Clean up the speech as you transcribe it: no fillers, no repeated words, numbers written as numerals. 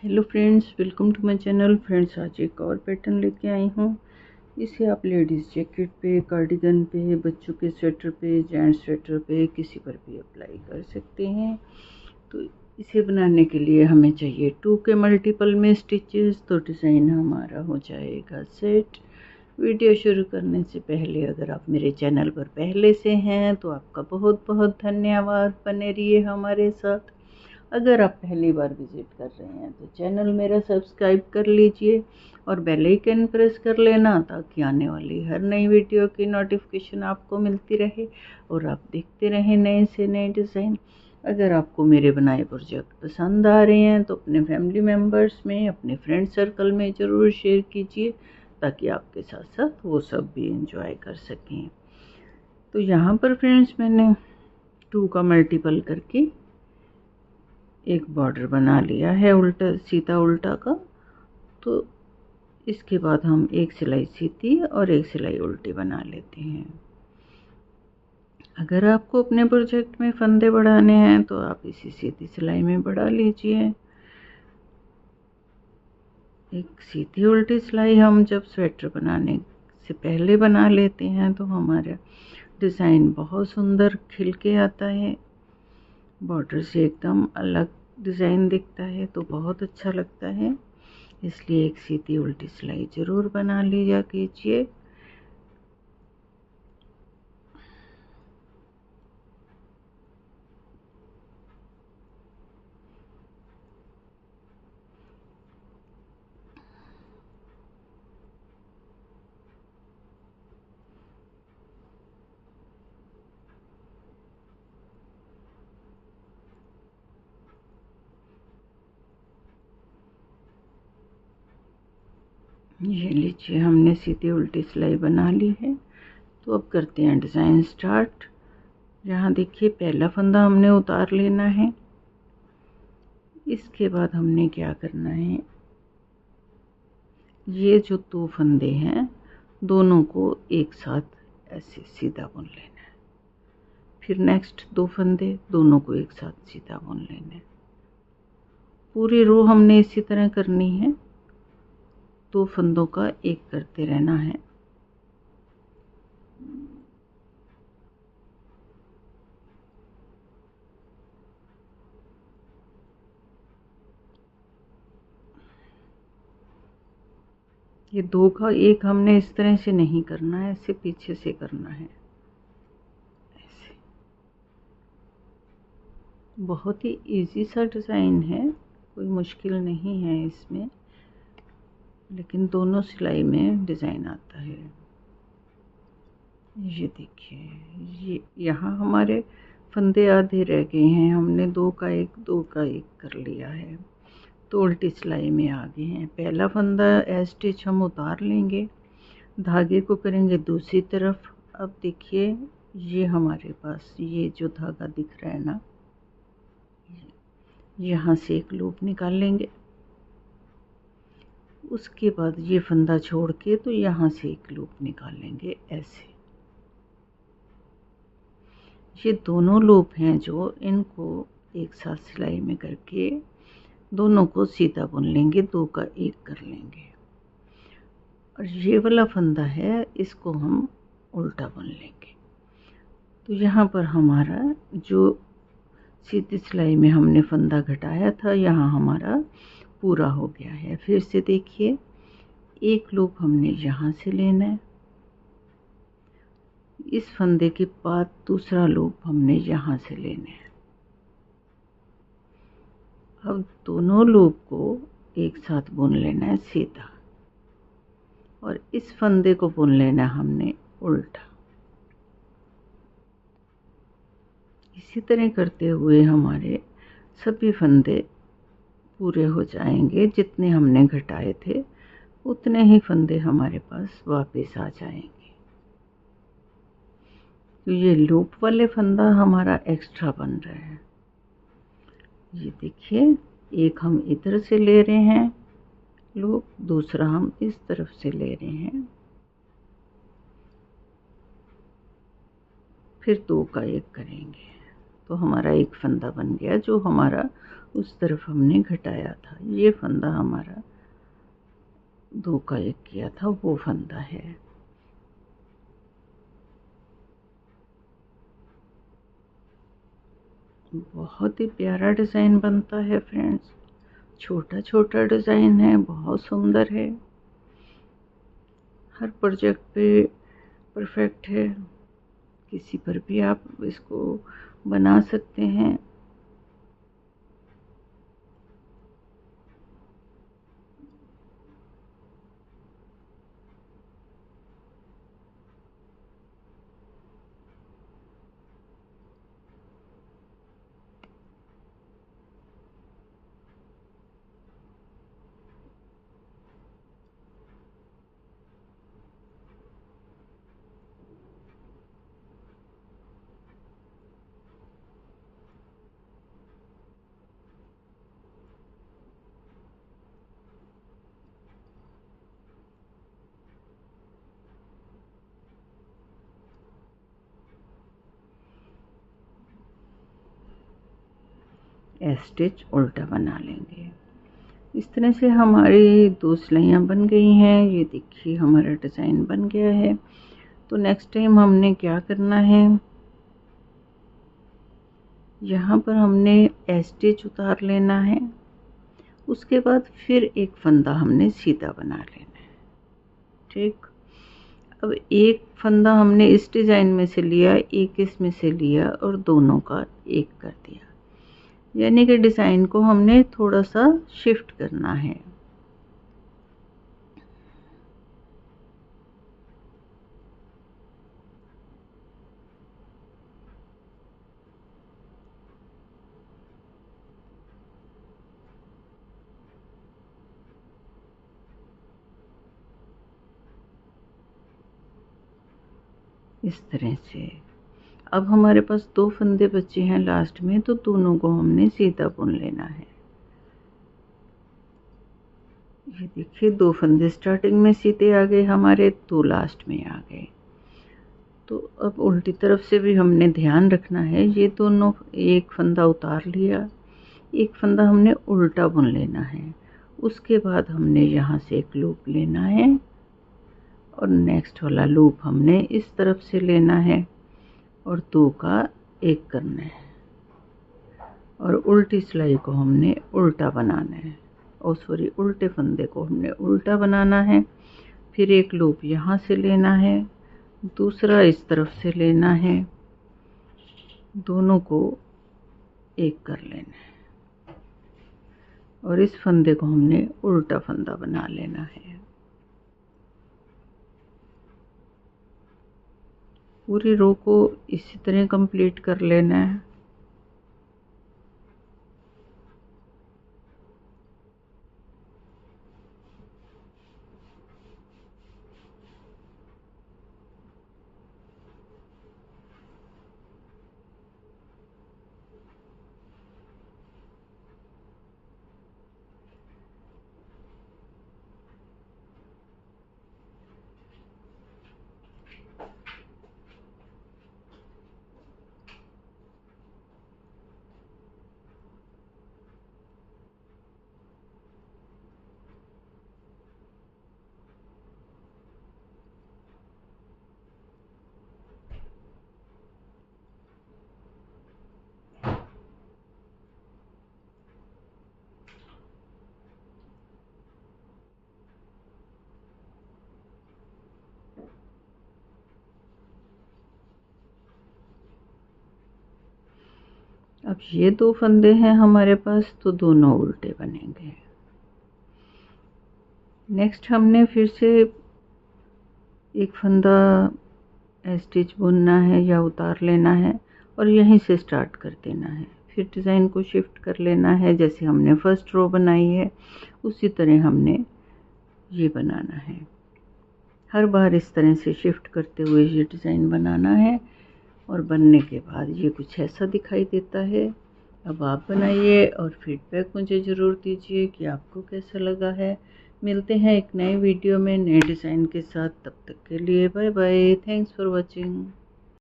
Hello friends, welcome to my channel. Friends, आज एक और पैटर्न लेके आई हूँ। इसे आप लेडीज़ जैकेट पे, कार्डिगन पे, बच्चों के स्वेटर पे, जेंट्स स्वेटर पे, किसी पर भी अप्लाई कर सकते हैं। तो इसे बनाने के लिए हमें चाहिए 2 के मल्टीपल में स्टिचेस। तो डिज़ाइन हमारा हो जाएगा सेट। वीडियो शुरू करने से पहले अगर आप मेरे चैनल पर पहले से हैं तो आपका बहुत बहुत धन्यवाद। बने रहिए हमारे साथ। अगर आप पहली बार विजिट कर रहे हैं तो चैनल मेरा सब्सक्राइब कर लीजिए और बेल आइकन प्रेस कर लेना, ताकि आने वाली हर नई वीडियो की नोटिफिकेशन आपको मिलती रहे और आप देखते रहें नए से नए डिज़ाइन। अगर आपको मेरे बनाए प्रोजेक्ट पसंद आ रहे हैं तो अपने फैमिली मेम्बर्स में, अपने फ्रेंड सर्कल में ज़रूर शेयर कीजिए, ताकि आपके साथ साथ वो सब भी एंजॉय कर सकें। तो यहाँ पर फ्रेंड्स, मैंने 2 का मल्टीपल करके एक बॉर्डर बना लिया है, उल्टा सीधा उल्टा का। तो इसके बाद हम एक सिलाई सीधी और एक सिलाई उल्टी बना लेते हैं। अगर आपको अपने प्रोजेक्ट में फंदे बढ़ाने हैं तो आप इसी सीधी सिलाई में बढ़ा लीजिए। एक सीधी उल्टी सिलाई हम जब स्वेटर बनाने से पहले बना लेते हैं तो हमारा डिज़ाइन बहुत सुंदर खिल के आता है। बॉर्डर से एकदम अलग डिज़ाइन दिखता है तो बहुत अच्छा लगता है। इसलिए एक सीधी उल्टी सिलाई ज़रूर बना लिया कीजिए। ये लीजिए, हमने सीधी उल्टी सिलाई बना ली है। तो अब करते हैं डिज़ाइन स्टार्ट। यहाँ देखिए, पहला फंदा हमने उतार लेना है। इसके बाद हमने क्या करना है, ये जो 2 फंदे हैं दोनों को एक साथ ऐसे सीधा बुन लेना है। फिर नेक्स्ट 2 फंदे दोनों को एक साथ सीधा बुन लेना है। पूरी रो हमने इसी तरह करनी है, 2 फंदों का एक करते रहना है। ये 2 का एक हमने इस तरह से नहीं करना है, ऐसे पीछे से करना है। ऐसे बहुत ही इजी सा डिज़ाइन है, कोई मुश्किल नहीं है इसमें, लेकिन दोनों सिलाई में डिज़ाइन आता है। ये देखिए, ये यहाँ हमारे फंदे आधे रह गए हैं। हमने 2 का एक 2 का एक कर लिया है तो उल्टी सिलाई में आ गए हैं। पहला फंदा एज स्टिच हम उतार लेंगे, धागे को करेंगे दूसरी तरफ। अब देखिए, ये हमारे पास ये जो धागा दिख रहा है ना, यहाँ से एक लूप निकाल लेंगे। उसके बाद ये फंदा छोड़ के तो यहाँ से एक लूप निकाल लेंगे ऐसे। ये दोनों लूप हैं जो इनको एक साथ सिलाई में करके दोनों को सीधा बुन लेंगे, 2 का एक कर लेंगे। और ये वाला फंदा है, इसको हम उल्टा बुन लेंगे। तो यहाँ पर हमारा जो सीधी सिलाई में हमने फंदा घटाया था, यहाँ हमारा पूरा हो गया है। फिर से देखिए, एक लूप हमने यहाँ से लेना है, इस फंदे के बाद दूसरा लूप हमने यहाँ से लेना है। अब दोनों लूप को एक साथ बुन लेना है सीधा, और इस फंदे को बुन लेना हमने उल्टा। इसी तरह करते हुए हमारे सभी फंदे पूरे हो जाएंगे। जितने हमने घटाए थे उतने ही फंदे हमारे पास वापस आ जाएंगे। तो ये लूप वाले फंदा हमारा एक्स्ट्रा बन रहा है। ये देखिए, एक हम इधर से ले रहे हैं लूप, दूसरा हम इस तरफ से ले रहे हैं। फिर 2 का एक करेंगे तो हमारा एक फंदा बन गया, जो हमारा उस तरफ हमने घटाया था। ये फंदा हमारा 2 का 1 किया था, वो फंदा है। बहुत ही प्यारा डिज़ाइन बनता है फ्रेंड्स। छोटा छोटा डिज़ाइन है, बहुत सुंदर है, हर प्रोजेक्ट पे परफेक्ट है। किसी पर भी आप इसको बना सकते हैं। स्टिच उल्टा बना लेंगे। इस तरह से हमारी 2 सिलाइयाँ बन गई हैं। ये देखिए हमारा डिज़ाइन बन गया है। तो नेक्स्ट टाइम हमने क्या करना है, यहाँ पर हमने स्टिच उतार लेना है। उसके बाद फिर एक फंदा हमने सीधा बना लेना है। ठीक, अब एक फंदा हमने इस डिज़ाइन में से लिया, एक इसमें से लिया और दोनों का एक कर दिया। यानी कि डिज़ाइन को हमने थोड़ा सा शिफ्ट करना है। इस तरह से अब हमारे पास 2 फंदे बचे हैं लास्ट में, तो दोनों को हमने सीधा बुन लेना है। ये देखिए 2 फंदे स्टार्टिंग में सीधे आ गए हमारे, 2 लास्ट में आ गए। तो अब उल्टी तरफ से भी हमने ध्यान रखना है। ये दोनों, एक फंदा उतार लिया, एक फंदा हमने उल्टा बुन लेना है। उसके बाद हमने यहाँ से एक लूप लेना है और नेक्स्ट वाला लूप हमने इस तरफ से लेना है और 2 का 1 करना है और उल्टी सिलाई को हमने उल्टा बनाना है। सॉरी, उल्टे फंदे को हमने उल्टा बनाना है। फिर एक लूप यहाँ से लेना है, दूसरा इस तरफ से लेना है, दोनों को 1 कर लेना है और इस फंदे को हमने उल्टा फंदा बना लेना है। पूरी रो को इसी तरह कंप्लीट कर लेना है। अब ये 2 फंदे हैं हमारे पास, तो दोनों उल्टे बनेंगे। नेक्स्ट हमने फिर से एक फंदा स्टिच बुनना है या उतार लेना है और यहीं से स्टार्ट कर देना है। फिर डिज़ाइन को शिफ्ट कर लेना है। जैसे हमने फर्स्ट रो बनाई है उसी तरह हमने ये बनाना है। हर बार इस तरह से शिफ्ट करते हुए ये डिज़ाइन बनाना है और बनने के बाद ये कुछ ऐसा दिखाई देता है। अब आप बनाइए और फीडबैक मुझे ज़रूर दीजिए कि आपको कैसा लगा है। मिलते हैं एक नए वीडियो में नए डिज़ाइन के साथ। तब तक के लिए bye bye. Thanks for watching.